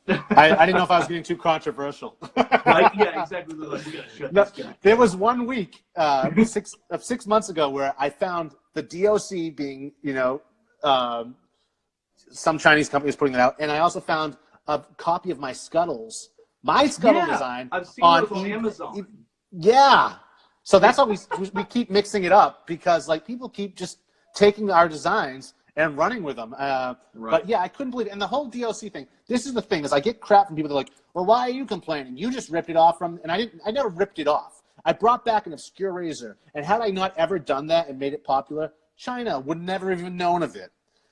I didn't know if I was getting too controversial. Right? Yeah, exactly. Like, we gotta shut this guy. There was 1 week, 6 months ago, where I found the DOC being, some Chinese company was putting it out, and I also found a copy of my Scuttles design. I've seen those on Amazon. Yeah. So that's how we keep mixing it up, because like people keep just taking our designs and running with them. Right. But yeah, I couldn't believe it. And the whole DOC thing, this is the thing, is I get crap from people that are like, well, why are you complaining? You just ripped it off from, and I never ripped it off. I brought back an obscure razor, and had I not ever done that and made it popular, China would never even known of it.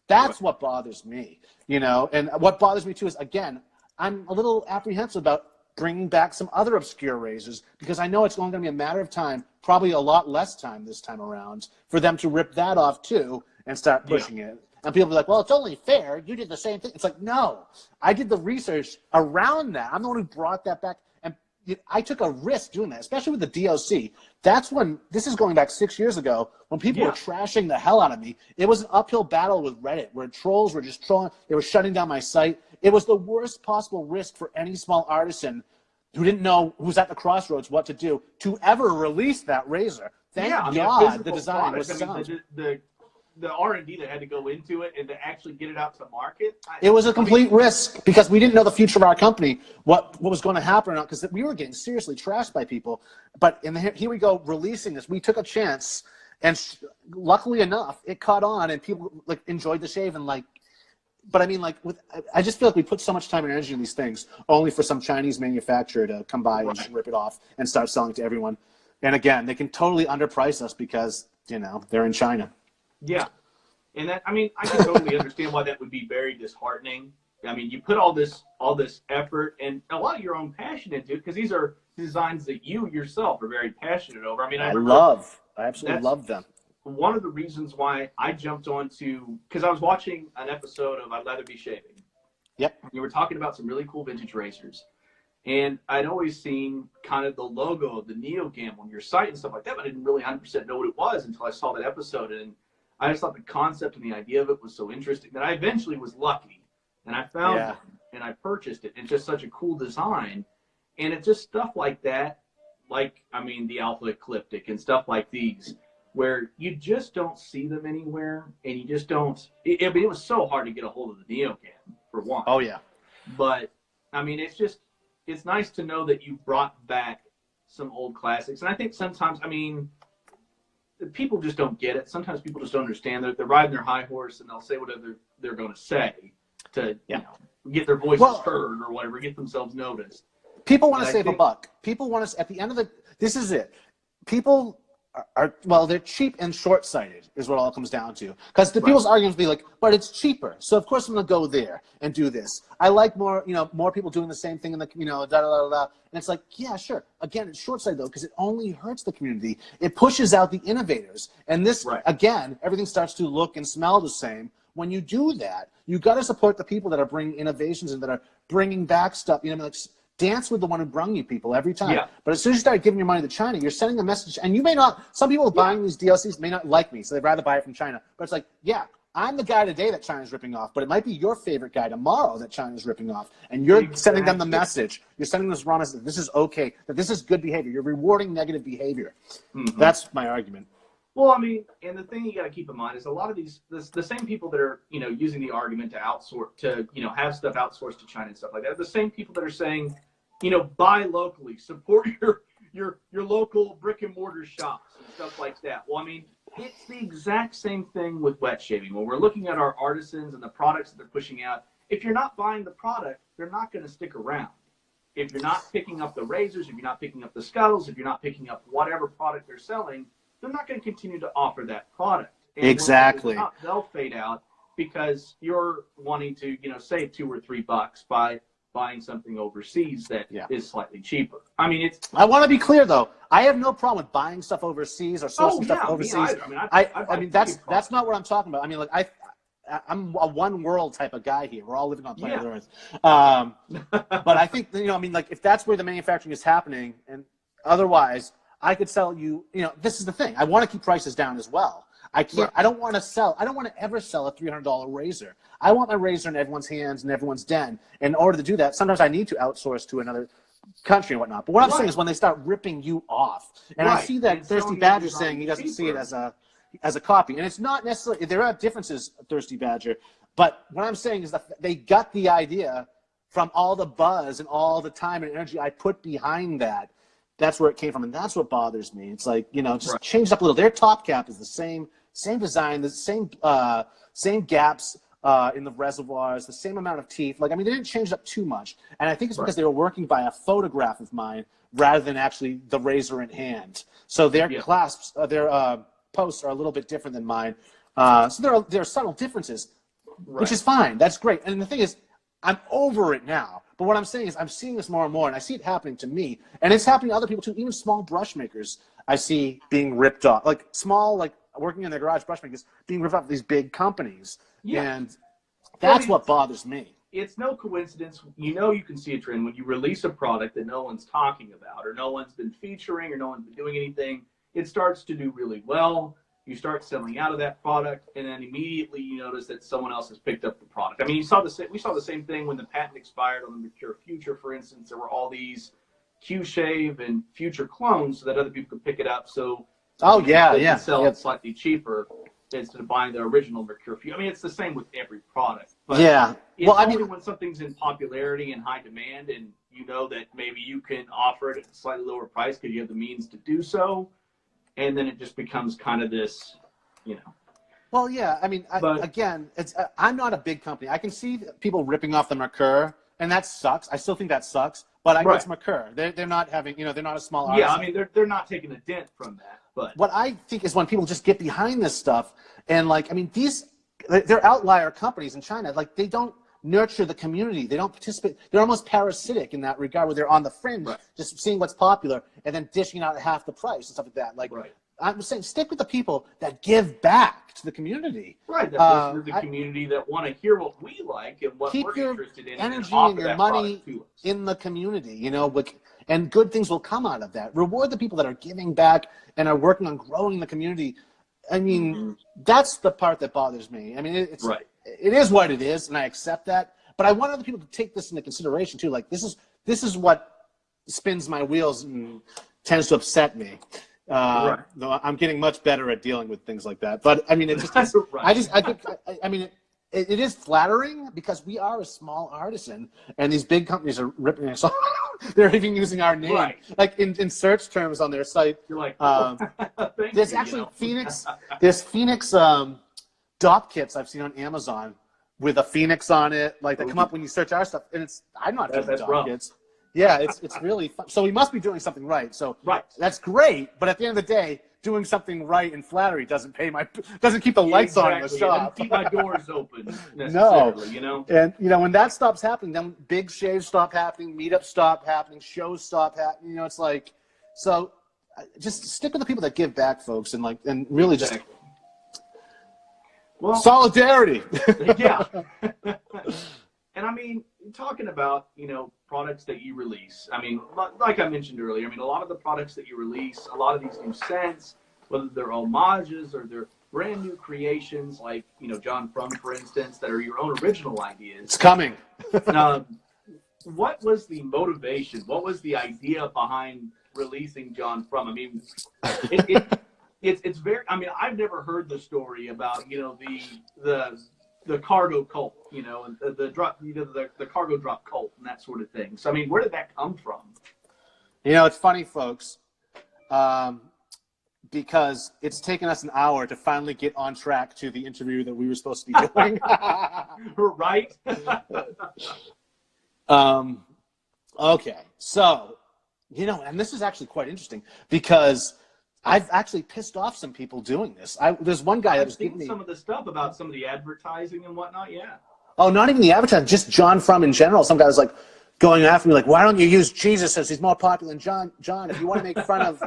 That's what bothers me, and what bothers me too is, again, I'm a little apprehensive about bringing back some other obscure razors, because I know it's only going to be a matter of time, probably a lot less time this time around, for them to rip that off too and start pushing it. And people be like, well, it's only fair. You did the same thing. It's like, no, I did the research around that. I'm the one who brought that back. And I took a risk doing that, especially with the DOC. That's when, this is going back 6 years ago, when people were trashing the hell out of me. It was an uphill battle with Reddit, where trolls were just trolling. They were shutting down my site. It was the worst possible risk for any small artisan who didn't know, who was at the crossroads, what to do, to ever release that razor. Thank God the design was sound. The R&D that had to go into it and to actually get it out to market. It was a complete risk, because we didn't know the future of our company, what was going to happen, because we were getting seriously trashed by people. But here we go, releasing this. We took a chance, and luckily enough, it caught on, and people like enjoyed the shave, and like. But I mean, like, I just feel like we put so much time and energy in these things, only for some Chinese manufacturer to come by and just rip it off and start selling to everyone. And again, they can totally underprice us because they're in China. Yeah, and that, I mean, I can totally understand why that would be very disheartening. I mean, you put all this effort and a lot of your own passion into it, because these are designs that you yourself are very passionate over. I mean, I absolutely love them. One of the reasons why I jumped onto, because I was watching an episode of I'd Rather Be Shaving. Yep. You were talking about some really cool vintage razors. And I'd always seen kind of the logo of the NeoGam on your site and stuff like that, but I didn't really 100% know what it was until I saw that episode. And I just thought the concept and the idea of it was so interesting that I eventually was lucky. And I found one, and I purchased it. It's just such a cool design. And it's just stuff like that, like, I mean, the Alpha Ecliptic and stuff like these, where you just don't see them anywhere, and you just don't. I mean, it was so hard to get a hold of the NeoGam, for one. Oh, yeah. But, I mean, it's nice to know that you brought back some old classics. And I think sometimes, I mean, people just don't get it. Sometimes people just don't understand. They're riding their high horse, and they'll say whatever they're going to say to get their voices heard or whatever, get themselves noticed. People want to save a buck. People want to, at the end of this is it. People they're cheap and short-sighted is what it all comes down to. Because the people's arguments be like, but it's cheaper, so of course I'm going to go there and do this. I like more people doing the same thing in the, And it's like, yeah, sure. Again, it's short-sighted, though, because it only hurts the community. It pushes out the innovators. And this, again, everything starts to look and smell the same. When you do that, you got to support the people that are bringing innovations and that are bringing back stuff. Dance with the one who brung you people every time. Yeah. But as soon as you start giving your money to China, you're sending a message. And you may not, some people buying these DLCs may not like me, so they'd rather buy it from China. But it's like, yeah, I'm the guy today that China's ripping off, but it might be your favorite guy tomorrow that China's ripping off. And you're sending them the message. You're sending this raw message that this is okay, that this is good behavior. You're rewarding negative behavior. Mm-hmm. That's my argument. Well, I mean, and the thing you got to keep in mind is a lot of the same people that are, using the argument to outsource, to, have stuff outsourced to China and stuff like that, are the same people that are saying, buy locally, support your local brick and mortar shops and stuff like that. Well, I mean, it's the exact same thing with wet shaving. When we're looking at our artisans and the products that they're pushing out, if you're not buying the product, they're not going to stick around. If you're not picking up the razors, if you're not picking up the scuttles, if you're not picking up whatever product they're selling, they're not going to continue to offer that product. And exactly. They'll fade out because you're wanting to, save $2 or $3 by buying something overseas that is slightly cheaper. I mean, I want to be clear though. I have no problem with buying stuff overseas or sourcing stuff overseas. I mean, that's not what I'm talking about. I mean, like I'm a one world type of guy here. We're all living on planet Earth. But I think I mean, like if that's where the manufacturing is happening, and otherwise, I could sell you. This is the thing. I want to keep prices down as well. I can't. I don't want to sell. I don't want to ever sell a $300 razor. I want my razor in everyone's hands and everyone's den. In order to do that, sometimes I need to outsource to another country and whatnot. But what I'm saying is when they start ripping you off, and I see that Thirsty Badger saying he doesn't see it as a copy, and it's not necessarily. There are differences, Thirsty Badger, but what I'm saying is that they got the idea from all the buzz and all the time and energy I put behind that. That's where it came from, and that's what bothers me. It's like, just change it up a little. Their top cap is the same design, the same gaps in the reservoirs, the same amount of teeth. Like, I mean, they didn't change it up too much, and I think it's because they were working by a photograph of mine rather than actually the razor in hand. So their clasps, their posts are a little bit different than mine. So there are subtle differences, which is fine. That's great. And the thing is, I'm over it now. But what I'm saying is I'm seeing this more and more, and I see it happening to me. And it's happening to other people, too. Even small brush makers I see being ripped off. Like small, like working in their garage brush makers being ripped off of these big companies. Yeah. And that's what bothers me. It's no coincidence. You can see a trend when you release a product that no one's talking about or no one's been featuring or no one's been doing anything. It starts to do really well. You start selling out of that product, and then immediately you notice that someone else has picked up the product. I mean, we saw the same thing when the patent expired on the Mercure Future, for instance. There were all these Q-Shave and Future clones so that other people could pick it up. So they could sell it slightly cheaper instead of buying the original Mercure Future. I mean, it's the same with every product. But it's only when something's in popularity and high demand, and you know that maybe you can offer it at a slightly lower price because you have the means to do so. And then it just becomes kind of this, Well, yeah. I mean, again, I'm not a big company. I can see people ripping off the Mercure, and that sucks. I still think that sucks. But it's Mercure. They're not having, they're not a small artist. Yeah, I mean, they're not taking a dent from that. But what I think is when people just get behind this stuff, and like, I mean, they're outlier companies in China. Like, they don't nurture the community. They don't participate. They're almost parasitic in that regard, where they're on the fringe, just seeing what's popular and then dishing out at half the price and stuff like that. Like, I'm saying, stick with the people that give back to the community. Right, that listen to the community that want to hear what we like and what we're interested in. Keep your energy and your money in the community, and good things will come out of that. Reward the people that are giving back and are working on growing the community. I mean, that's the part that bothers me. I mean, it is what it is, and I accept that. But I want other people to take this into consideration too. Like, this is what spins my wheels and tends to upset me. Though I'm getting much better at dealing with things like that. But I mean, it just I mean, it is flattering because we are a small artisan, and these big companies are ripping us off. They're even using our name, like in search terms on their site. You're like, there's actually Phoenix. There's Phoenix dop kits I've seen on Amazon with a phoenix on it, like that come up when you search our stuff, and I'm not doing dop kits. Yeah, it's really fun. So we must be doing something right. So that's great, but at the end of the day, doing something right in flattery doesn't keep the lights on in the shop. Keep my doors open necessarily, And when that stops happening, then big shaves stop happening, meetups stop happening, shows stop happening. It's like, so just stick with the people that give back, folks, and really just solidarity. Yeah. And I mean, talking about, products that you release, I mean, like I mentioned earlier, I mean, a lot of the products that you release, a lot of these new scents, whether they're homages or they're brand new creations, like, John Frum, for instance, that are your own original ideas. It's coming. What was the motivation? What was the idea behind releasing John Frum? I mean, it's very, I mean, I've never heard the story about, the cargo cult, and the drop, the cargo drop cult and that sort of thing. So, I mean, where did that come from? It's funny, folks, because it's taken us an hour to finally get on track to the interview that we were supposed to be doing. Right? Okay. So, and this is actually quite interesting because I've actually pissed off some people doing this. There's one guy that was giving me some of the stuff about some of the advertising and whatnot. Yeah. Oh, not even the advertising, just John Frum in general. Some guy was like going after me, like, "Why don't you use Jesus as he's more popular than John? John, if you want to make fun of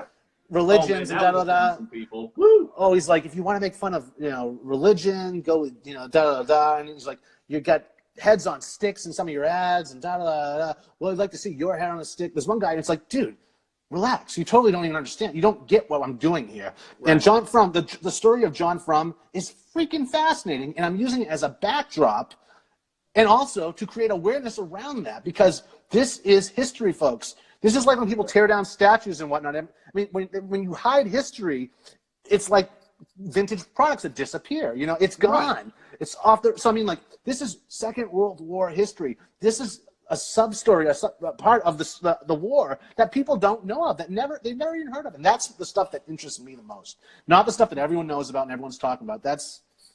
religions and da da da." People. Woo. Oh, he's like, if you want to make fun of religion, go with da da da. And he's like, you got heads on sticks in some of your ads and da da da da. Well, I'd like to see your head on a stick. There's one guy, and it's like, dude. relax. You totally don't even understand. You don't get what I'm doing here. Right. And John Frum, the story of John Frum is freaking fascinating, and I'm using it as a backdrop and also to create awareness around that, because this is history, folks. This is like when people tear down statues and whatnot. I mean, when you hide history, it's like vintage products that disappear. You know, it's gone. Right. It's off the. So I mean, like, this is Second World War history. This is a sub-story, a part of the war that people don't know of, that they've never even heard of. And that's the stuff that interests me the most. Not the stuff that everyone knows about and everyone's talking about.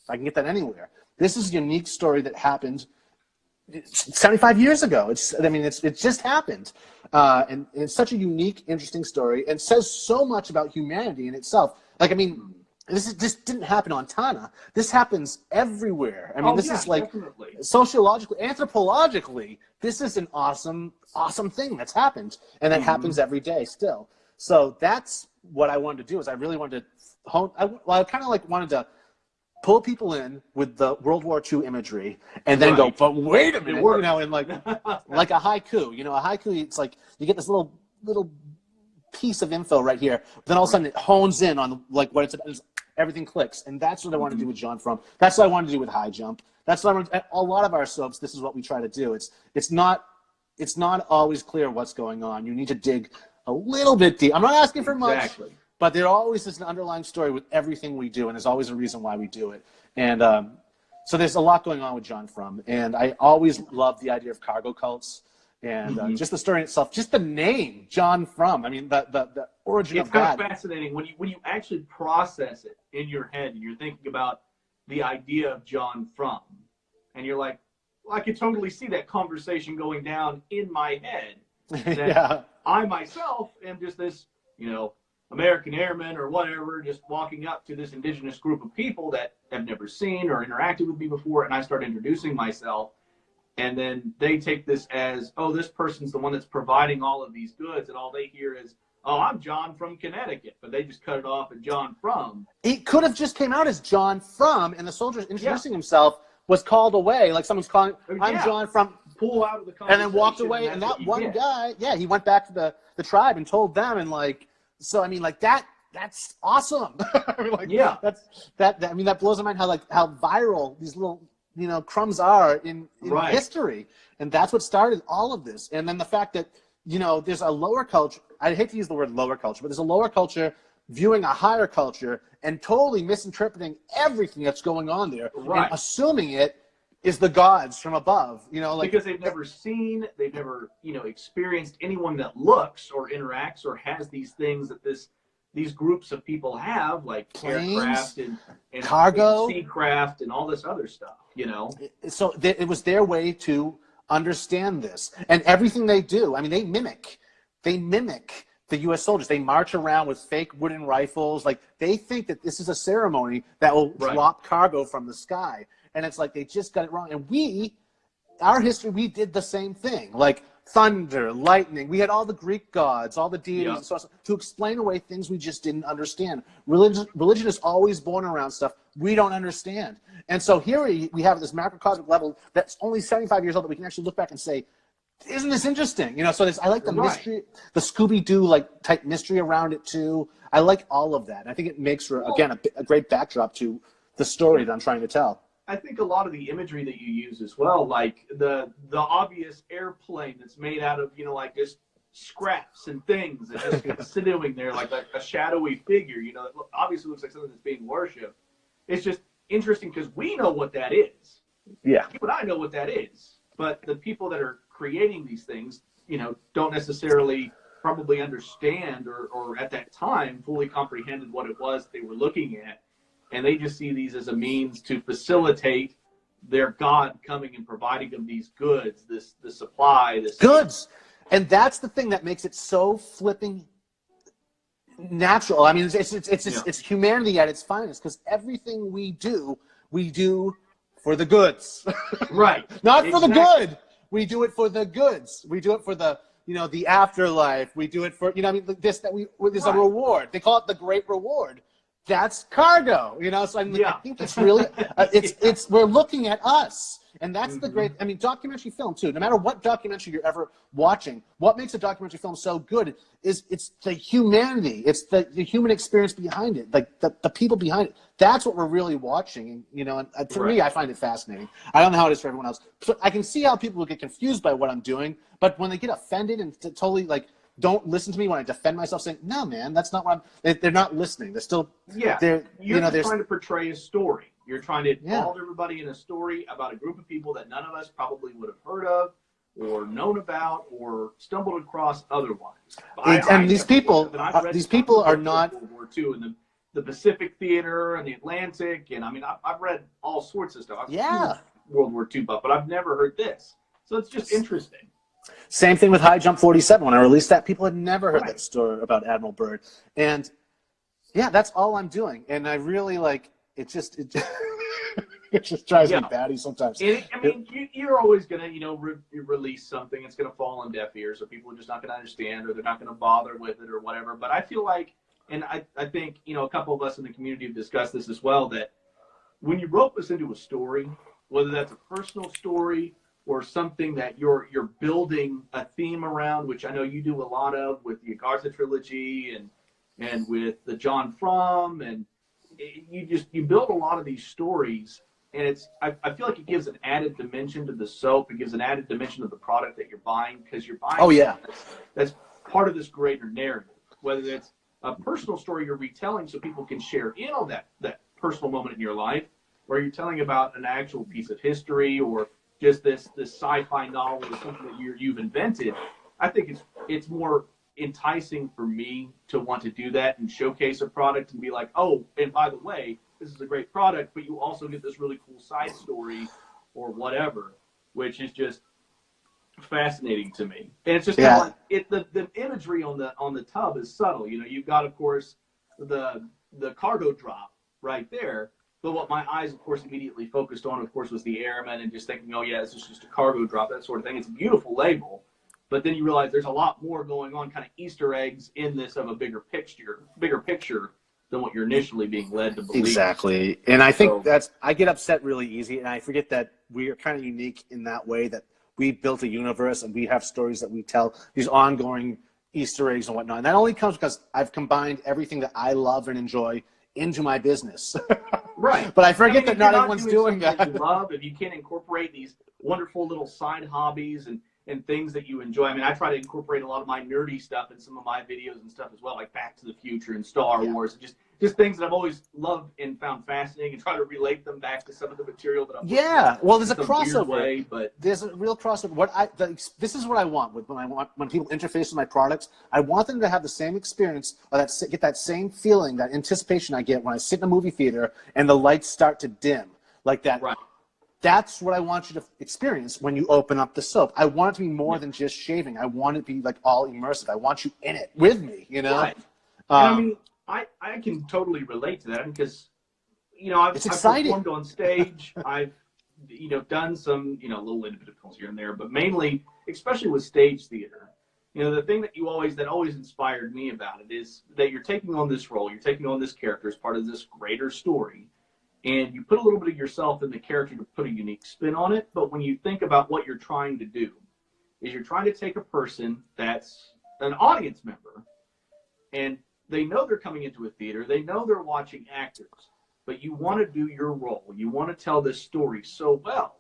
I can get that anywhere. This is a unique story that happened 75 years ago. It just happened. And it's such a unique, interesting story, and says so much about humanity in itself. Like, I mean, this didn't happen on Tana. This happens everywhere. I mean, this is like definitely. Sociologically, anthropologically, this is an awesome thing that's happened, and that happens every day still. So that's what I wanted to do. Is I really wanted to I kind of like wanted to pull people in with the World War II imagery, and then go, but wait a minute, you know, and like a haiku. You know, a haiku, it's like you get this little piece of info right here, but then all of a sudden it hones in on like what it's about. Everything clicks, and that's what I want to do with John Frum. That's what I want to do with High Jump. That's what I want to, a lot of our soaps. This is what we try to do. It's not always clear what's going on. You need to dig a little bit deep. I'm not asking for much, but there always is an underlying story with everything we do, and there's always a reason why we do it. And so there's a lot going on with John Frum, and I always love the idea of cargo cults. And just the story itself, just the name, John Frum. I mean, the origin of that. It's kind of fascinating when you actually process it in your head and you're thinking about the idea of John Frum. And you're like, well, I could totally see that conversation going down in my head. That I myself am just this, you know, American airman or whatever, just walking up to this indigenous group of people that have never seen or interacted with me before. And I start introducing myself. And then they take this as, oh, this person's the one that's providing all of these goods, and all they hear is, oh, I'm John from Connecticut, but they just cut it off at John Frum. It could have just came out as John Frum, and the soldier introducing himself was called away, like someone's calling, I'm John Frum, pull out of the conversation, and then walked away, and that one guy, he went back to the tribe and told them, and like, so I mean, like that's awesome. I mean, like, that blows my mind how viral these little, you know, crumbs are in history. And that's what started all of this. And then the fact that, you know, there's a lower culture, I hate to use the word lower culture, but there's a lower culture viewing a higher culture and totally misinterpreting everything that's going on there and assuming it is the gods from above, you know, like, because they've never, you know, experienced anyone that looks or interacts or has these things that these groups of people have, like planes, aircraft and cargo, and seacraft, and all this other stuff, you know? So it was their way to understand this. And everything they do, I mean, they mimic the U.S. soldiers. They march around with fake wooden rifles. Like, they think that this is a ceremony that will drop cargo from the sky. And it's like, they just got it wrong. And our history, we did the same thing. Like, thunder, lightning. We had all the Greek gods, all the deities, and so on, to explain away things we just didn't understand. Religion is always born around stuff we don't understand. And so here we have this macrocosmic level that's only 75 years old that we can actually look back and say, isn't this interesting? You know, so I like the mystery, the Scooby-Doo like type mystery around it too. I like all of that. And I think it makes for, again, a great backdrop to the story that I'm trying to tell. I think a lot of the imagery that you use as well, like the obvious airplane that's made out of, you know, like just scraps and things that just sitting there like a shadowy figure, you know, that obviously looks like something that's being worshipped. It's just interesting because we know what that is. Yeah. You and I know what that is. But the people that are creating these things, you know, don't necessarily probably understand or at that time fully comprehended what it was they were looking at. And they just see these as a means to facilitate their God coming and providing them these goods, the supply, this goods. And that's the thing that makes it so flipping natural. I mean, it's humanity at its finest, because everything we do for the goods. Right. Not for the good. We do it for the goods. We do it for the, you know, the afterlife. We do it for, you know, I mean, there's a reward. They call it the great reward. that's cargo, you know. So I think it's really, we're looking at us. And that's the great, I mean, documentary film too, no matter what documentary you're ever watching, what makes a documentary film so good is it's the humanity, it's the human experience behind it, like the people behind it. That's what we're really watching, and, you know, and for me, I find it fascinating. I don't know how it is for everyone else. So I can see how people will get confused by what I'm doing, but when they get offended and totally, like, don't listen to me when I defend myself saying, no, man, that's not what they're not listening. They're still, you're trying to portray a story. You're trying to involve everybody in a story about a group of people that none of us probably would have heard of or known about or stumbled across otherwise. These people are not World War II and the Pacific Theater and the Atlantic, and I mean, I've read all sorts of stuff. World War II buff, but I've never heard this, so it's just interesting. Same thing with High Jump 47. When I released that, people had never heard that story about Admiral Byrd, and yeah, that's all I'm doing, and I really like. It just drives me batty sometimes. I mean, you're always gonna, release something. It's gonna fall on deaf ears, or people are just not gonna understand, or they're not gonna bother with it, or whatever. But I feel like, and I think, a couple of us in the community have discussed this as well, that when you rope us into a story, whether that's a personal story or something that you're building a theme around, which I know you do a lot of with the Agartha trilogy and with the John Frum, and you build a lot of these stories, and I feel like it gives an added dimension to the soap. It gives an added dimension to the product that you're buying, because you're buying that's part of this greater narrative, whether it's a personal story you're retelling so people can share in on that personal moment in your life, or you're telling about an actual piece of history, or just this sci-fi novel or something that you've invented. I think it's more enticing for me to want to do that and showcase a product and be like, oh, and by the way, this is a great product, but you also get this really cool side story or whatever, which is just fascinating to me. And it's just kind of like the imagery on the tub is subtle. You've got, of course, the cargo drop right there. But what my eyes, of course, immediately focused on, of course, was the airman, and just thinking, oh yeah, this is just a cargo drop, that sort of thing. It's a beautiful label. But then you realize there's a lot more going on, kind of Easter eggs in this of a bigger picture than what you're initially being led to believe. Exactly. And I think I get upset really easy, and I forget that we are kind of unique in that way, that we built a universe and we have stories that we tell, these ongoing Easter eggs and whatnot. And that only comes because I've combined everything that I love and enjoy into my business. Right. But I forget that not everyone's doing that. You love, if you can incorporate these wonderful little side hobbies and things that you enjoy. I mean, I try to incorporate a lot of my nerdy stuff in some of my videos and stuff as well, like Back to the Future and Star Wars, and just things that I've always loved and found fascinating, and try to relate them back to some of the material that I'm well, there's a crossover. Way, but there's a real crossover. This is what I want when people interface with my products. I want them to have the same experience, or get that same feeling, that anticipation I get when I sit in a movie theater and the lights start to dim, like that. Right. That's what I want you to experience when you open up the soap. I want it to be more than just shaving. I want it to be like all immersive. I want you in it with me, Right. I mean, I can totally relate to that, because, I've performed on stage. I've, done some, little independent films here and there, but mainly, especially with stage theater, the thing that always inspired me about it is that you're taking on this role, you're taking on this character as part of this greater story. And you put a little bit of yourself in the character to put a unique spin on it. But when you think about what you're trying to do, is you're trying to take a person that's an audience member, and they know they're coming into a theater, they know they're watching actors, but you want to do your role. You want to tell this story so well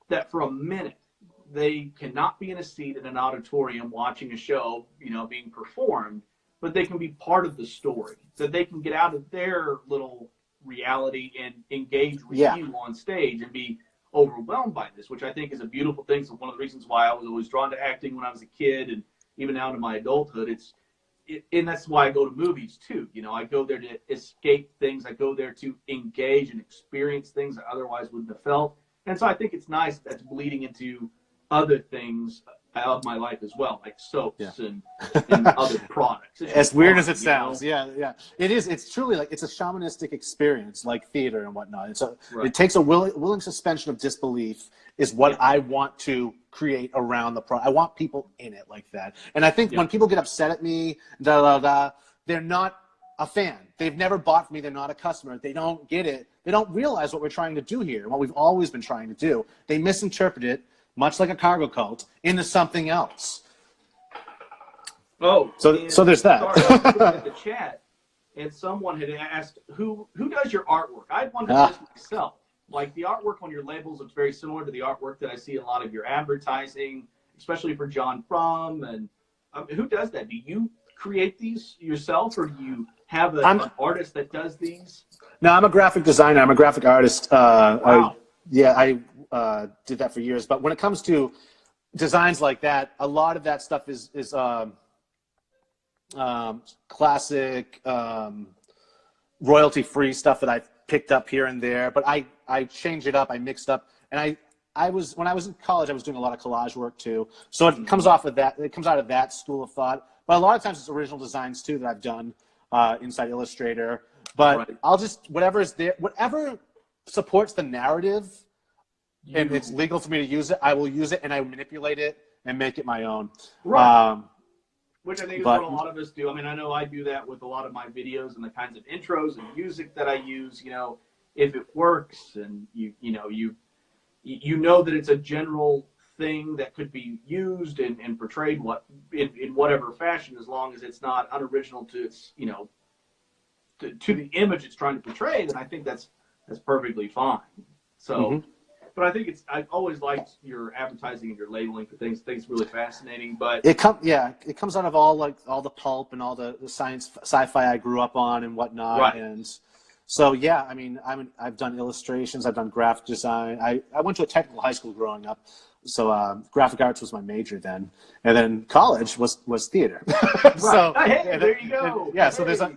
that for a minute, they cannot be in a seat in an auditorium watching a show, being performed, but they can be part of the story, that they can get out of their little reality and engage with you on stage and be overwhelmed by this, which I think is a beautiful thing. So one of the reasons why I was always drawn to acting when I was a kid, and even now in my adulthood, and that's why I go to movies too. I go there to escape things. I go there to engage and experience things I otherwise wouldn't have felt. And so I think it's nice that's bleeding into other things of my life as well, like soaps and other products. As weird as it sounds, it is. It's truly it's a shamanistic experience, like theater and whatnot. It takes a willing suspension of disbelief is what I want to create around the product. I want people in it like that. And I think when people get upset at me, they're not a fan. They've never bought from me. They're not a customer. They don't get it. They don't realize what we're trying to do here, what we've always been trying to do. They misinterpret it, much like a cargo cult, into something else. Oh, so there's that. Sorry, I was looking at the chat, and someone had asked, who does your artwork? I had wondered this myself. Like, the artwork on your labels looks very similar to the artwork that I see in a lot of your advertising, especially for John Frum. And who does that? Do you create these yourself, or do you have an artist that does these? No, I'm a graphic designer. I'm a graphic artist. Wow. I did that for years. But when it comes to designs like that, a lot of that stuff is classic, royalty-free stuff that I've picked up here and there. But I changed it up. I mixed up, and when I was in college, I was doing a lot of collage work too. So it comes off of that. It comes out of that school of thought. But a lot of times it's original designs too that I've done inside Illustrator. But right. I'll just whatever supports the narrative, and it's legal for me to use it, I will use it, and I manipulate it and make it my own. Right. Which I think is what a lot of us do. I mean, I know I do that with a lot of my videos and the kinds of intros and music that I use. You know, if it works, and you know that it's a general thing that could be used and portrayed in whatever fashion, as long as it's not unoriginal to its to the image it's trying to portray, then I think that's perfectly fine. So, but I think I've always liked your advertising and your labeling for things. I think it's really fascinating. But it comes out of all the pulp and all the sci-fi I grew up on and whatnot. Right. And so yeah, I mean, I've done illustrations, I've done graphic design. I went to a technical high school growing up, so graphic arts was my major then, and then college was theater. Right. So hey, there you go.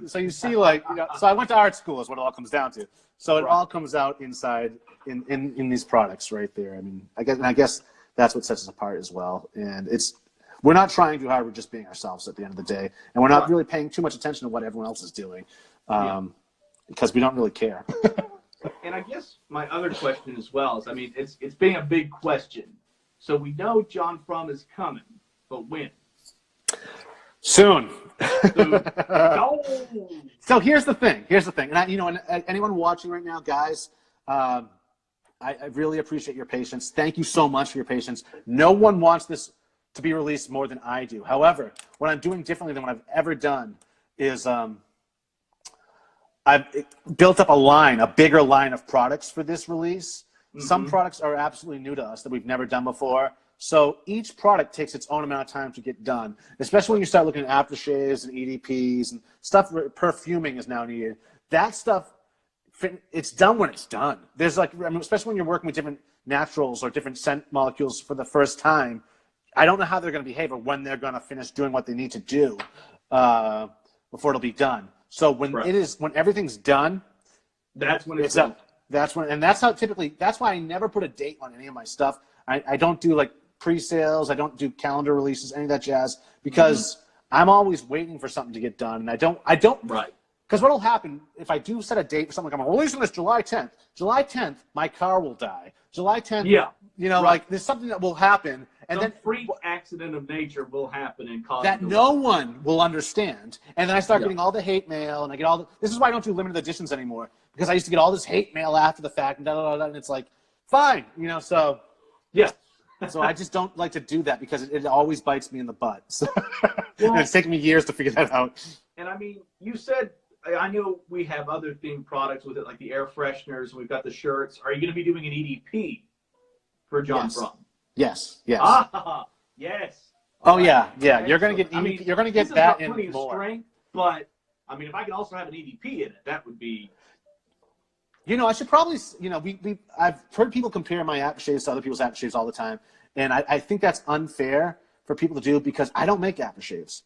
So you see, like, so I went to art school is what it all comes down to. So it all comes out inside in these products right there. I mean, I guess that's what sets us apart as well. And we're not trying too hard. We're just being ourselves at the end of the day, and we're not really paying too much attention to what everyone else is doing. Because we don't really care. And I guess my other question as well is, I mean, it's being a big question. So we know John Frum is coming, but when? Soon. No. So here's the thing. And anyone watching right now, guys, I really appreciate your patience. Thank you so much for your patience. No one wants this to be released more than I do. However, what I'm doing differently than what I've ever done is I've built up a bigger line of products for this release. Some products are absolutely new to us that we've never done before. So each product takes its own amount of time to get done, especially when you start looking at aftershaves and EDPs and stuff. Perfuming is now needed. That stuff, it's done when it's done. There's especially when you're working with different naturals or different scent molecules for the first time, I don't know how they're going to behave or when they're going to finish doing what they need to do before it'll be done. So when everything's done, that's when it's done. That's why I never put a date on any of my stuff. I don't do like pre-sales. I don't do calendar releases, any of that jazz, because I'm always waiting for something to get done. And I don't. Right. Because what'll happen if I do set a date for something, I'm releasing this July 10th. July 10th, my car will die. July 10th, like there's something that will happen. And some freak accident of nature will happen and cause that no one will understand. And then I start getting all the hate mail, and I get this is why I don't do limited editions anymore, because I used to get all this hate mail after the fact, and and it's like, fine, so. Yeah. So I just don't like to do that because it always bites me in the butt. So, and it's taken me years to figure that out. And I mean, you said, I know we have other themed products with it, like the air fresheners, and we've got the shirts. Are you going to be doing an EDP for John Frum? Yes. Yes. Yes. Oh yeah. You're gonna get. You're gonna get that in more. Strength, but I mean, if I could also have an EDP in it, that would be. I should probably. I've heard people compare my aftershaves to other people's aftershaves all the time, and I think that's unfair for people to do because I don't make aftershaves.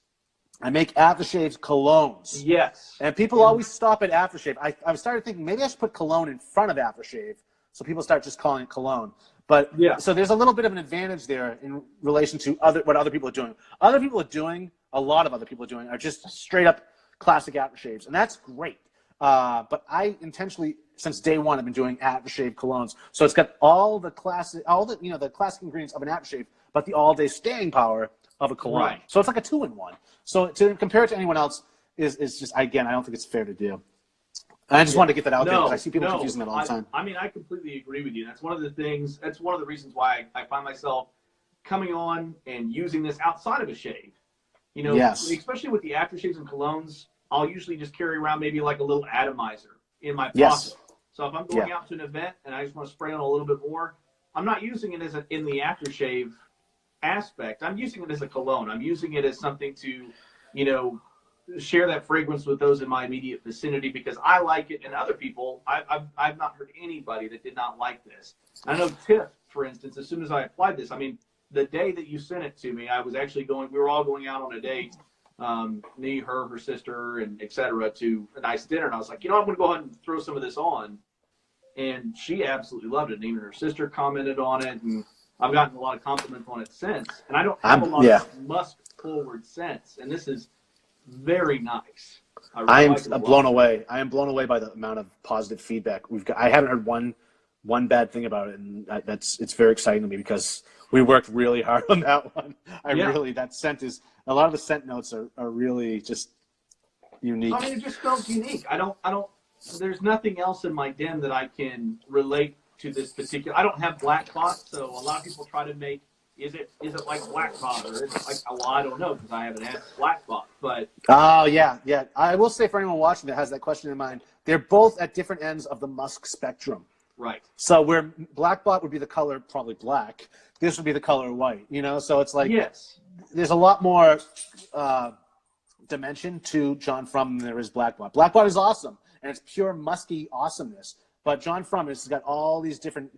I make aftershaves colognes. Yes. And people always stop at aftershave. I started thinking maybe I should put cologne in front of aftershave, so people start just calling it cologne. But so there's a little bit of an advantage there in relation to what other people are doing. A lot of other people are doing are just straight up classic aftershaves, and that's great. But I intentionally, since day one, I've been doing aftershave colognes. So it's got all the classic ingredients of an aftershave, but the all-day staying power of a cologne. Right. So it's like a 2-in-1. So to compare it to anyone else, is just, again, I don't think it's fair to do. And I just wanted to get that out there because I see people confusing that all the time. I mean, I completely agree with you. That's one of the things. That's one of the reasons why I find myself coming on and using this outside of a shave. You know, especially with the aftershaves and colognes, I'll usually just carry around maybe like a little atomizer in my pocket. So if I'm going out to an event and I just want to spray on a little bit more, I'm not using it as in the aftershave aspect. I'm using it as a cologne. I'm using it as something to, you know, share that fragrance with those in my immediate vicinity because I like it, and other people, I've not heard anybody that did not like this. I know Tiff, for instance, as soon as I applied this, I mean, the day that you sent it to me, I was actually we were all going out on a date, me, her sister, and et cetera, to a nice dinner, and I was like, you know, I'm going to go ahead and throw some of this on, and she absolutely loved it, and even her sister commented on it, and I've gotten a lot of compliments on it since, and I don't have a lot of musk-forward scents, and this is very nice. I am blown away. I am blown away by the amount of positive feedback we've got. I haven't heard one bad thing about it, and it's very exciting to me because we worked really hard on that one. That scent is, a lot of the scent notes are really just unique. I mean, it just felt unique. I don't, there's nothing else in my den that I can relate to this particular. I don't have black pot, so a lot of people try to make, is it like black pot, or is it like, well, I don't know because I haven't had black pot, but. Oh, yeah. I will say for anyone watching that has that question in mind, they're both at different ends of the musk spectrum. Right. So where black bot would be the color probably black, this would be the color white, you know? So it's like, there's a lot more dimension to John Frum than there is black bot. Black bot is awesome, and it's pure musky awesomeness. But John Frum has got all these different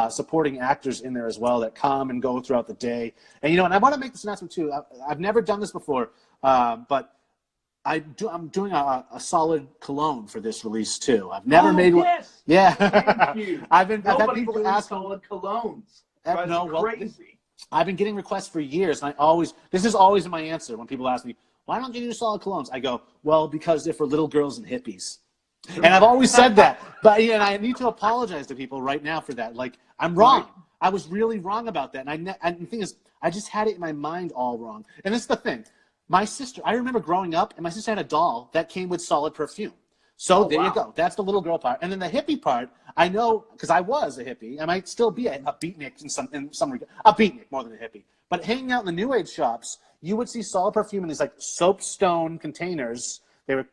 supporting actors in there as well that come and go throughout the day. And, you know, and I want to make this announcement too. I've never done this before, but I'm doing a solid cologne for this release too. I've never made one. Yeah. Thank you. I've had people ask solid colognes. Crazy. I've been getting requests for years, and this is always my answer when people ask me, why don't you do solid colognes? I go, well, because they're for little girls and hippies. And I've always said that, but and I need to apologize to people right now for that. Like, I'm wrong. Right. I was really wrong about that. And the thing is, I just had it in my mind all wrong. And this is the thing. My sister, I remember growing up, and my sister had a doll that came with solid perfume. So there you go. That's the little girl part. And then the hippie part, I know, because I was a hippie. I might still be a beatnik in some regard. A beatnik more than a hippie. But hanging out in the New Age shops, you would see solid perfume in these like soapstone containers. They were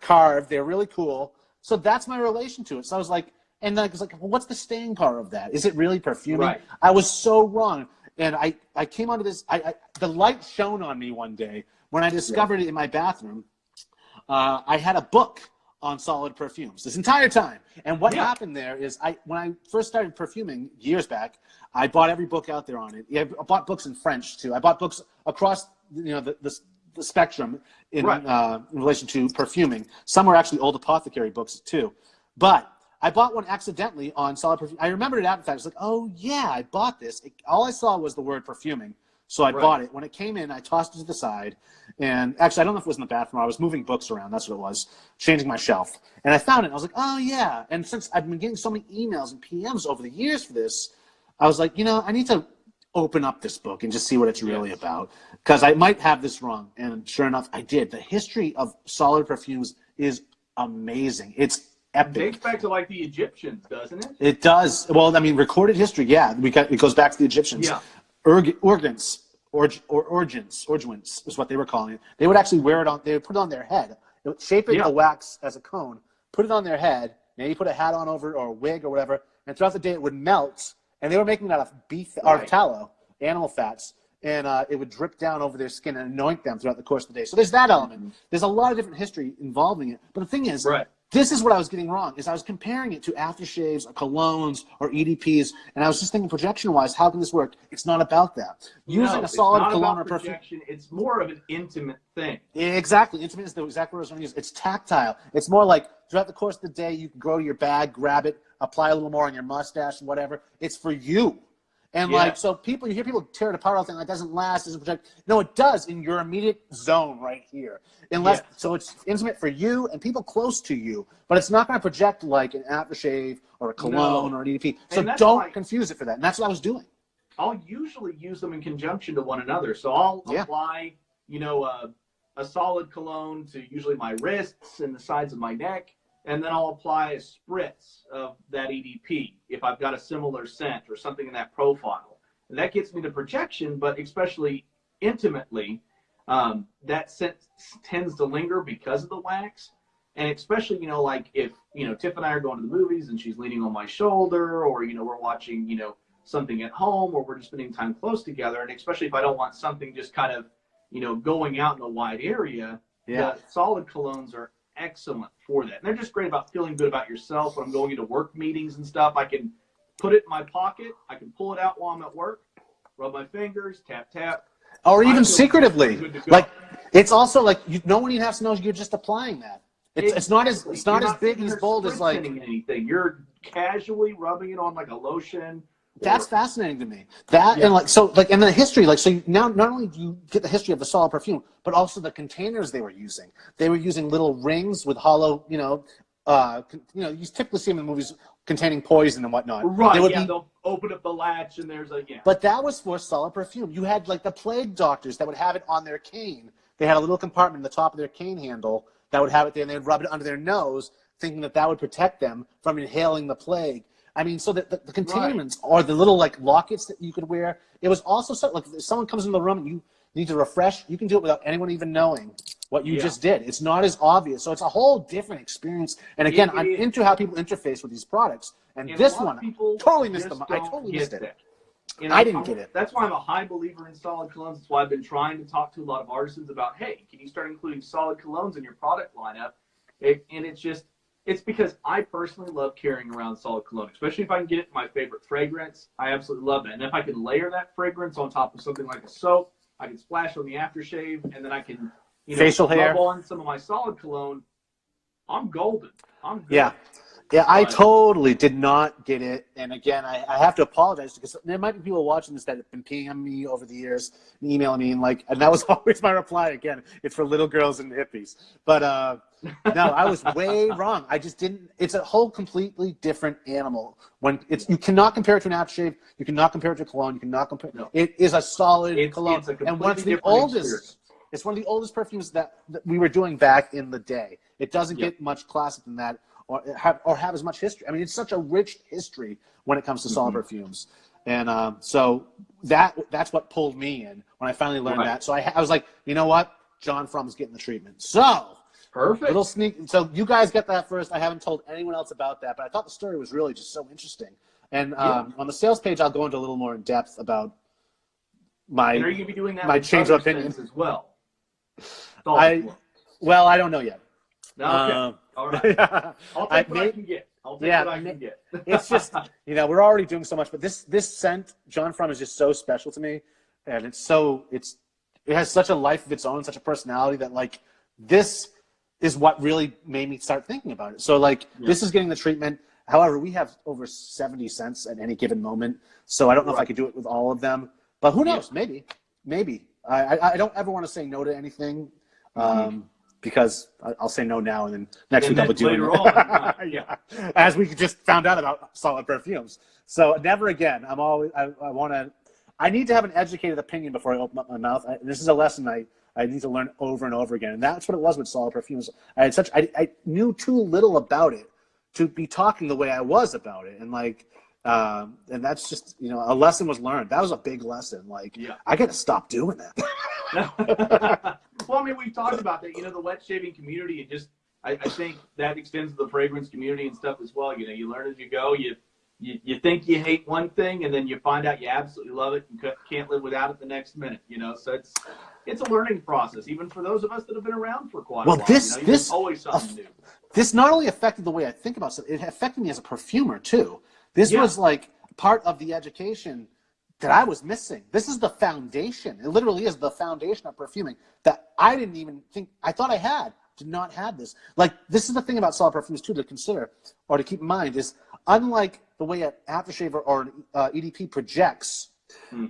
carved. They were really cool. So that's my relation to it. So I was like, and then I was like, well, what's the staying power of that? Is it really perfuming? Right. I was so wrong. And I came onto this. The light shone on me one day when I discovered it in my bathroom. I had a book on solid perfumes this entire time. And what happened there is when I first started perfuming years back, I bought every book out there on it. I bought books in French too. I bought books across the spectrum in relation to perfuming. Some were actually old apothecary books too. But I bought one accidentally on solid perfume. I remembered it after that. I was like, oh yeah, I bought this. All I saw was the word perfuming. So I bought it. When it came in, I tossed it to the side. And actually, I don't know if it was in the bathroom. I was moving books around. That's what it was. Changing my shelf. And I found it. And I was like, oh, yeah. And since I've been getting so many emails and PMs over the years for this, I was like, I need to open up this book and just see what it's really about. Because I might have this wrong. And sure enough, I did. The history of solid perfumes is amazing. It's epic. It dates back to like the Egyptians, doesn't it? It does. Well, I mean, recorded history, it goes back to the Egyptians. Yeah. Organs is what they were calling it. They would actually wear it on. They would put it on their head. They would shape it in a wax as a cone, put it on their head. Maybe put a hat on over it or a wig or whatever. And throughout the day, it would melt. And they were making it out of beef or tallow, animal fats, and it would drip down over their skin and anoint them throughout the course of the day. So there's that element. There's a lot of different history involving it. But the thing is, this is what I was getting wrong, is I was comparing it to aftershaves or colognes or EDPs, and I was just thinking projection-wise, how can this work? It's not about that. Using a solid cologne or perfume. It's more of an intimate thing. Exactly. Intimate is the exact word I was going to use. It's tactile. It's more like throughout the course of the day, you can go to your bag, grab it, apply a little more on your mustache and whatever. It's for you. And so you hear people tear it apart all the time. It doesn't last, doesn't project. No, it does in your immediate zone right here. So it's intimate for you and people close to you, but it's not going to project like an aftershave or a cologne or an EDP. So don't confuse it for that. And that's what I was doing. I'll usually use them in conjunction to one another. So I'll apply, a solid cologne to usually my wrists and the sides of my neck, and then I'll apply a spritz of that EDP if I've got a similar scent or something in that profile. And that gets me the projection, but especially intimately, that scent tends to linger because of the wax. And especially, like if, Tiff and I are going to the movies and she's leaning on my shoulder, or, we're watching, something at home, or we're just spending time close together. And especially if I don't want something just kind of, going out in a wide area, the solid colognes are excellent for that. And they're just great about feeling good about yourself. When I'm going into work meetings and stuff, I can put it in my pocket. I can pull it out while I'm at work, rub my fingers, tap, tap. Or even secretively. Like, it's also like, no one even has to know you're just applying that. It's not as big and as bold as like anything. You're casually rubbing it on like a lotion. That's fascinating to me. And and the history, so now not only do you get the history of the solid perfume, but also the containers they were using. They were using little rings with hollow, you typically see them in movies containing poison and whatnot. Right. They'll open up the latch and there's But that was for solid perfume. You had like the plague doctors that would have it on their cane. They had a little compartment in the top of their cane handle that would have it there, and they'd rub it under their nose, thinking that would protect them from inhaling the plague. I mean, so the containments or the little like lockets that you could wear. It was also like if someone comes into the room and you need to refresh, you can do it without anyone even knowing what you just did. It's not as obvious. So it's a whole different experience. And again, I'm into how people interface with these products. And this one, totally missed them. I totally missed it. I didn't get it. That's why I'm a high believer in solid colognes. That's why I've been trying to talk to a lot of artisans about, hey, can you start including solid colognes in your product lineup? It's because I personally love carrying around solid cologne, especially if I can get it in my favorite fragrance. I absolutely love it. And if I can layer that fragrance on top of something like a soap, I can splash on the aftershave, and then I can facial hair, rub on some of my solid cologne. I'm golden. I'm good. Yeah, I totally did not get it. And again, I have to apologize because there might be people watching this that have been PMing me over the years, and emailing me, and that was always my reply. Again, it's for little girls and hippies. But no, I was way wrong. I just didn't. It's a whole completely different animal. You cannot compare it to an aftershave. You cannot compare it to cologne. You cannot compare. No. It is a solid cologne, and one of the oldest. Experience. It's one of the oldest perfumes that we were doing back in the day. It doesn't get much classic than that. Or have as much history. I mean, it's such a rich history when it comes to solid perfumes. And so that's what pulled me in when I finally learned that. So I was like, you know what? John From's getting the treatment. So perfect. Little sneak. So you guys get that first. I haven't told anyone else about that, but I thought the story was really just so interesting. And on the sales page, I'll go into a little more in depth about my and are you going to be doing that my change of opinion as well? I don't know yet. Okay. All right. I'll take what I can get. It's just, we're already doing so much, but this scent, John Frum, is just so special to me. And it has such a life of its own, such a personality that like, this is what really made me start thinking about it. So this is getting the treatment. However, we have over 70 scents at any given moment. So I don't know if I could do it with all of them, but who knows? Maybe. I don't ever want to say no to anything. Because I'll say no now, and then next week I'll be doing it. As we just found out about solid perfumes. So never again. I need to have an educated opinion before I open up my mouth. This is a lesson I need to learn over and over again, and that's what it was with solid perfumes. I knew too little about it to be talking the way I was about it, and and that's just a lesson was learned. That was a big lesson. I got to stop doing that. Well, I mean, we've talked about that. The wet shaving community, and just I think that extends to the fragrance community and stuff as well. You learn as you go. You think you hate one thing, and then you find out you absolutely love it and can't live without it the next minute. So it's a learning process, even for those of us that have been around for quite a while. There's always something new. This not only affected the way I think about stuff, it affected me as a perfumer too. This was part of the education that I was missing. This is the foundation. It literally is the foundation of perfuming that I didn't even think, I thought I did not have this. This is the thing about solid perfumes too to consider or to keep in mind is unlike the way an aftershave or EDP projects,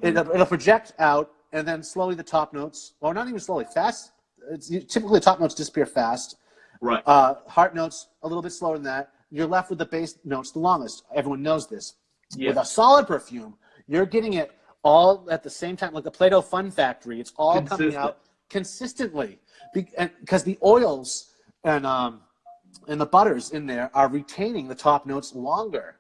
it'll project out and then slowly the top notes, or not even slowly, fast. Typically the top notes disappear fast. Right. Heart notes a little bit slower than that. You're left with the base notes the longest. Everyone knows this. Yeah. With a solid perfume, you're getting it all at the same time, like the Play-Doh Fun Factory. It's all coming out consistently because the oils and the butters in there are retaining the top notes longer.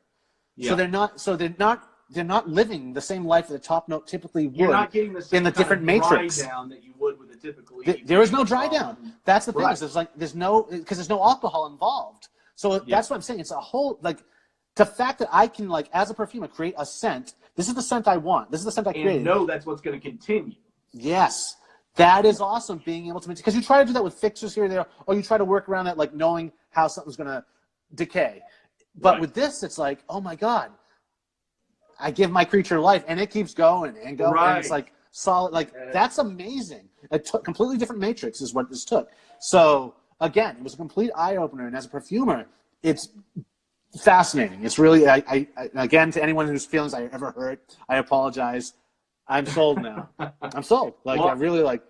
Yeah. So they're not living the same life that the top note typically would. You're not getting the same in the different matrix dry down that you would with a typical there is no dry down. That's the thing. Right. Is there's no alcohol involved. So that's what I'm saying. It's a whole the fact that I can as a perfumer create a scent. This is the scent I want. This is the scent I created. And know that's what's going to continue. Yes. That is awesome, being able to, because you try to do that with fixtures here or there, or you try to work around that, knowing how something's going to decay. But with this, it's like, oh my God, I give my creature life, and it keeps going and going. Right. And it's solid. That's amazing. A completely different matrix is what this took. So again, it was a complete eye opener. And as a perfumer, it's fascinating. It's really, I again, to anyone whose feelings I ever hurt, I apologize. I'm sold now. I'm sold. I really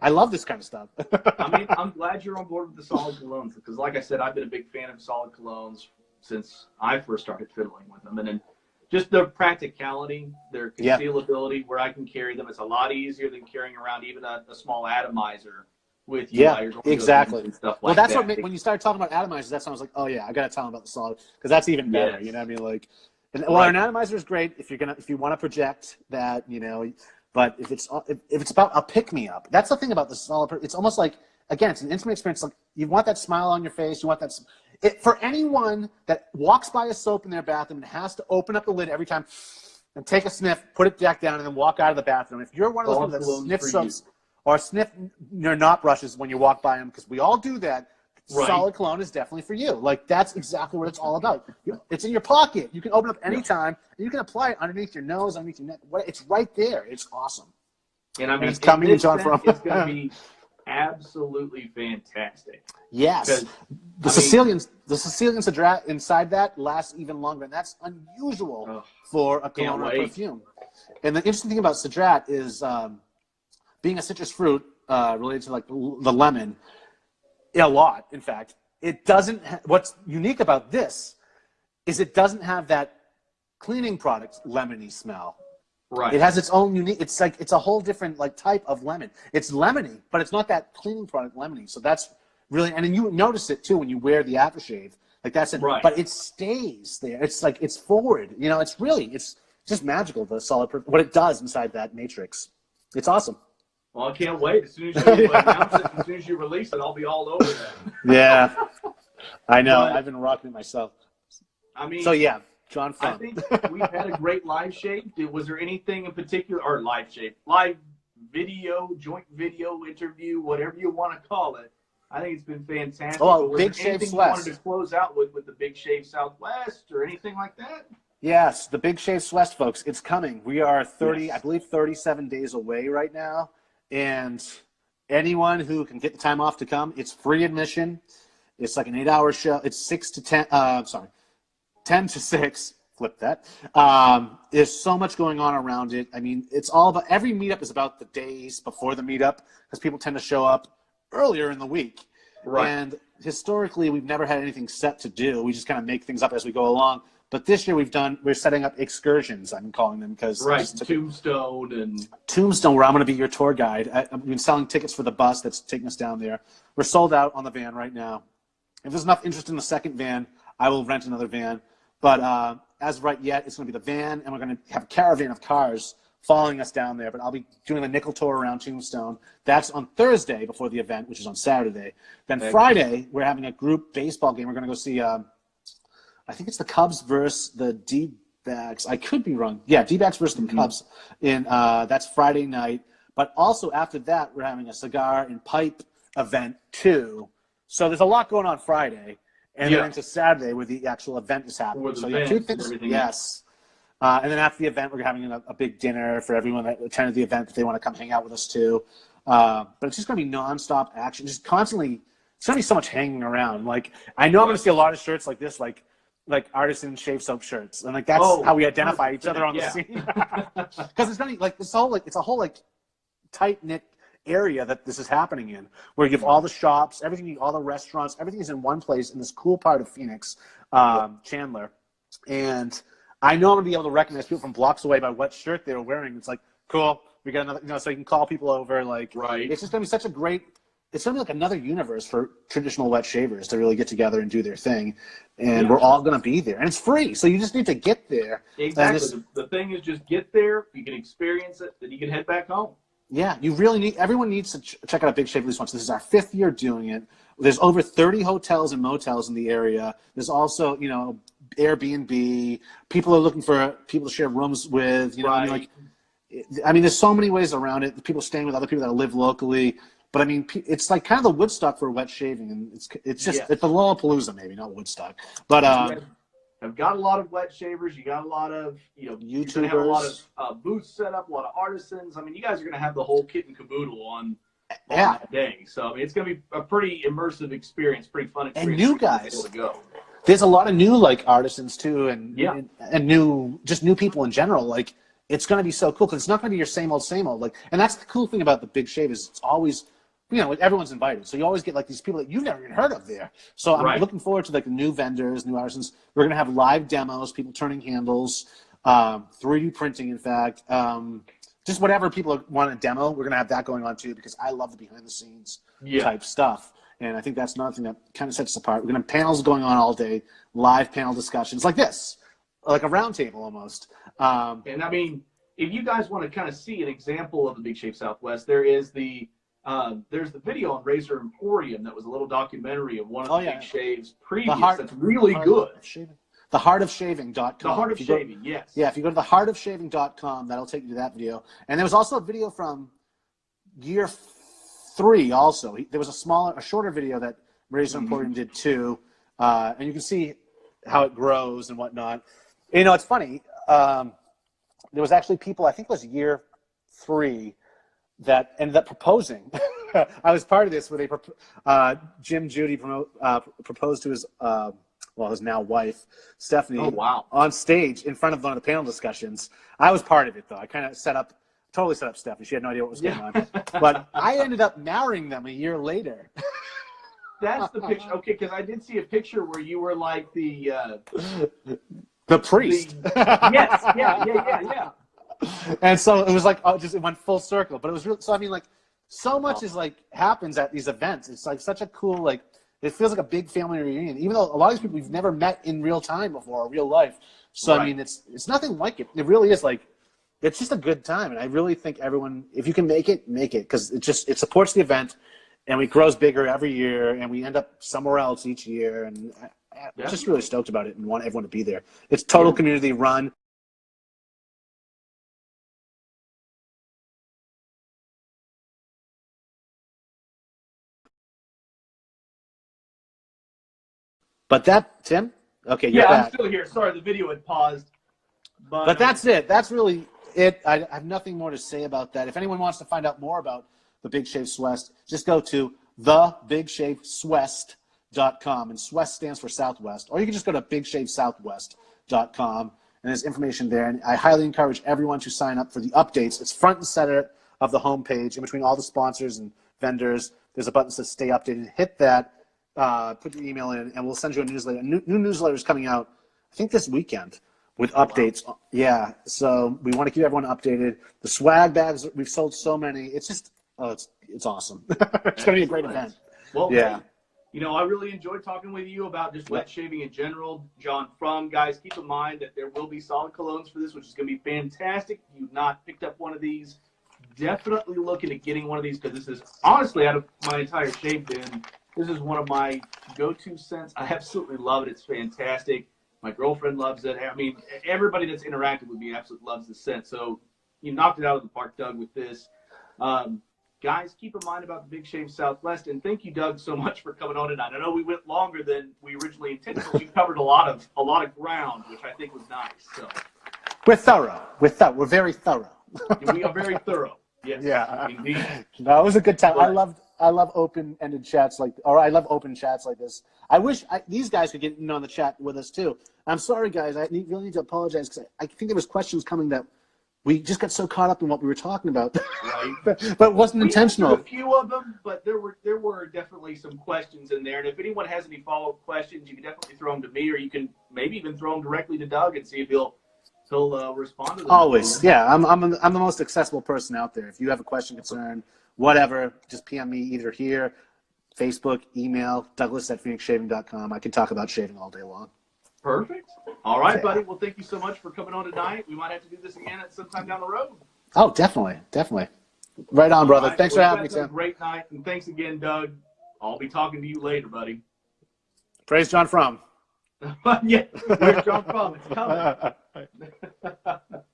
I love this kind of stuff. I mean, I'm glad you're on board with the solid colognes because, like I said, I've been a big fan of solid colognes since I first started fiddling with them. And then just their practicality, their concealability, where I can carry them. It's a lot easier than carrying around even a small atomizer with you. Yeah, exactly. And stuff that's what when you started talking about atomizers, that's when I was like, oh yeah, I got to tell them about the solid because that's even better. Yes. You know what I mean? An atomizer is great if you want to project that, but if it's about a pick me up, that's the thing about the solid. It's almost again, it's an intimate experience. You want that smile on your face. You want that. For anyone that walks by a soap in their bathroom and has to open up the lid every time and take a sniff, put it back down, and then walk out of the bathroom. If you're one of those people that sniff soaps or sniff your knot brushes when you walk by them, because we all do that. Right. Solid cologne is definitely for you. That's exactly what it's all about. It's in your pocket. You can open up anytime, and you can apply it underneath your nose, underneath your neck. It's right there. It's awesome. And I mean, it's coming in John from. It's going to be absolutely fantastic. Yes. The Sicilian Cedrat inside that lasts even longer, and that's unusual for a cologne or perfume. And the interesting thing about Cedrat is being a citrus fruit related to the lemon. A lot, in fact. It doesn't. What's unique about this is it doesn't have that cleaning product lemony smell. Right. It has its own unique. It's a whole different type of lemon. It's lemony, but it's not that cleaning product lemony. So that's really, and then you notice it too when you wear the aftershave. That's it. Right. But it stays there. It's it's forward. It's just magical. The solid what it does inside that matrix. It's awesome. Well, I can't wait. As soon as you announce it, as soon as you release it, I'll be all over that. Yeah, I know. I've been rocking it myself. I mean, so yeah, John Funk. I think we've had a great live shave. Was there anything in particular, or live video, joint video interview, whatever you want to call it? I think it's been fantastic. Oh, Big Shave Southwest. You wanted to close out with the Big Shave Southwest or anything like that? Yes, the Big Shave Southwest, folks. It's coming. We are 37 days away right now. And anyone who can get the time off to come, it's free admission. It's an 8-hour show. It's 10 to 6. Flip that. There's so much going on around it. I mean, it's all about, every meetup is about the days before the meetup because people tend to show up earlier in the week. Right. And historically, we've never had anything set to do. We just kind of make things up as we go along. But this year we're setting up excursions, I'm calling them, because Tombstone, where I'm going to be your tour guide. I've been selling tickets for the bus that's taking us down there. We're sold out on the van right now. If there's enough interest in the second van, I will rent another van. But as of right yet, it's going to be the van, and we're going to have a caravan of cars following us down there. But I'll be doing the nickel tour around Tombstone. That's on Thursday before the event, which is on Saturday. Then Friday, we're having a group baseball game. We're going to go see. I think it's the Cubs versus the D-backs. I could be wrong. Yeah, D-backs versus the Cubs. That's Friday night. But also after that, we're having a cigar and pipe event too. So there's a lot going on Friday. And then into Saturday where the actual event is happening. So you have two things. Yes. And then after the event, we're having a big dinner for everyone that attended the event if they want to come hang out with us too. But it's just going to be nonstop action. Just constantly. It's going to be so much hanging around. I know I'm going to see a lot of shirts like this, like artisan shave soap shirts, and that's how we identify each other on the scene. Because it's not it's a whole tight knit area that this is happening in, where you have all the shops, everything, all the restaurants, everything is in one place in this cool part of Phoenix, Chandler. And I know I'm gonna be able to recognize people from blocks away by what shirt they were wearing. It's cool. We got another, so you can call people over. Like, Right. it's just gonna be such a great. It's gonna be like another universe for traditional wet shavers to really get together and do their thing, and we're all gonna be there, and it's free. So you just need to get there. Exactly. The thing is, just get there. You can experience it, then you can head back home. Yeah, you really need. Everyone needs to check out a Big Shave at least once. This is our 5th year doing it. There's over 30 hotels and motels in the area. There's also, Airbnb. People are looking for people to share rooms with. Right. There's so many ways around it. People staying with other people that live locally. But I mean, it's like kind of the Woodstock for wet shaving, and it's just it's the Lollapalooza, maybe not Woodstock. But I've got a lot of wet shavers. You got a lot of YouTubers. You're gonna have a lot of booths set up, a lot of artisans. I mean, you guys are gonna have the whole kit and caboodle on that day. So I mean, it's gonna be a pretty immersive experience, pretty fun experience. And new guys. Able to go. There's a lot of new artisans too, and new people in general. Like, it's gonna be so cool because it's not gonna be your same old. Like, and that's the cool thing about the Big Shave is it's always. Everyone's invited. So you always get like these people that you've never even heard of there. So I'm looking forward to like the new vendors, new artisans. We're going to have live demos, people turning handles, 3D printing, in fact. Just whatever people want to demo, we're going to have that going on too, because I love the behind the scenes type stuff. And I think that's another thing that kind of sets us apart. We're going to have panels going on all day, live panel discussions like this, like a round table almost. And I mean, if you guys want to kind of see an example of the Big Shave Southwest, there's the video on Razor Emporium that was a little documentary of one of the Big Shave's previous that's really good. Theheartofshaving.com. The Heart of Shaving, yes. Yeah, if you go to theheartofshaving.com, that'll take you to that video. And there was also a video from year 3 also. There was a shorter video that Razor Emporium did too. And you can see how it grows and whatnot. It's funny. There was actually people, I think it was year 3, that ended up proposing. I was part of this where they Jim Judy proposed to his now wife, Stephanie, on stage in front of one of the panel discussions. I was part of it though. I kind of totally set up Stephanie. She had no idea what was going on. But I ended up marrying them a year later. That's the picture. Okay, because I did see a picture where you were like the priest. Yes, yeah. And so it was like it went full circle, but it was real. So I mean, like, so much is like happens at these events. It's like such a cool it feels like a big family reunion, even though a lot of these people we've never met in real time before, or real life. So I mean, it's nothing like it. It really is it's just a good time, and I really think everyone, if you can make it, because it supports the event, and it grows bigger every year, and we end up somewhere else each year, and I'm just really stoked about it and want everyone to be there. It's total community run. But Tim? Okay, you're back. I'm still here. Sorry, the video had paused. But that's it. That's really it. I have nothing more to say about that. If anyone wants to find out more about the Big Shave Swest, just go to thebigshaveswest.com. And Swest stands for Southwest. Or you can just go to bigshavesouthwest.com. And there's information there. And I highly encourage everyone to sign up for the updates. It's front and center of the homepage. In between all the sponsors and vendors, there's a button that says Stay Updated. Hit that. Put your email in, and we'll send you a newsletter. New newsletter is coming out, I think, this weekend with updates. Wow. Yeah, so we want to keep everyone updated. The swag bags, we've sold so many. It's just, it's awesome. It's going to be a great event. Well, yeah. I really enjoyed talking with you about just wet shaving in general. John Frum, guys, keep in mind that there will be solid colognes for this, which is going to be fantastic. If you've not picked up one of these, definitely looking at getting one of these, because this is, honestly, out of my entire shave bin, this is one of my go-to scents. I absolutely love it. It's fantastic. My girlfriend loves it. I mean, everybody that's interacted with me absolutely loves the scent. So you knocked it out of the park, Doug, with this. Guys, keep in mind about the Big Shave Southwest. And thank you, Doug, so much for coming on tonight. I know we went longer than we originally intended, but we covered a lot of ground, which I think was nice. So we're thorough. We're very thorough. We are very thorough. Yes. Yeah. Indeed. No, it was a good time. I love open-ended chats I love open chats like this. I wish these guys could get in on the chat with us too. I'm sorry, guys. I really need to apologize because I think there was questions coming that we just got so caught up in what we were talking about. Right. but it wasn't intentional. A few of them, but there were definitely some questions in there. And if anyone has any follow-up questions, you can definitely throw them to me, or you can maybe even throw them directly to Doug and see if he'll he'll respond to them. Always. Yeah, I'm the most accessible person out there. If you have a question, concern, whatever, just PM me either here, Facebook, email, Douglas@phoenixshaving.com. I can talk about shaving all day long. Perfect. All right, Yeah. buddy. Well, thank you so much for coming on tonight. We might have to do this again at some time down the road. Oh, definitely. Definitely. Right on, brother. Right. Thanks for having me, Tim. Tim. Great night. And thanks again, Doug. I'll be talking to you later, buddy. Praise John Frum. Yeah, where's John from? It's coming.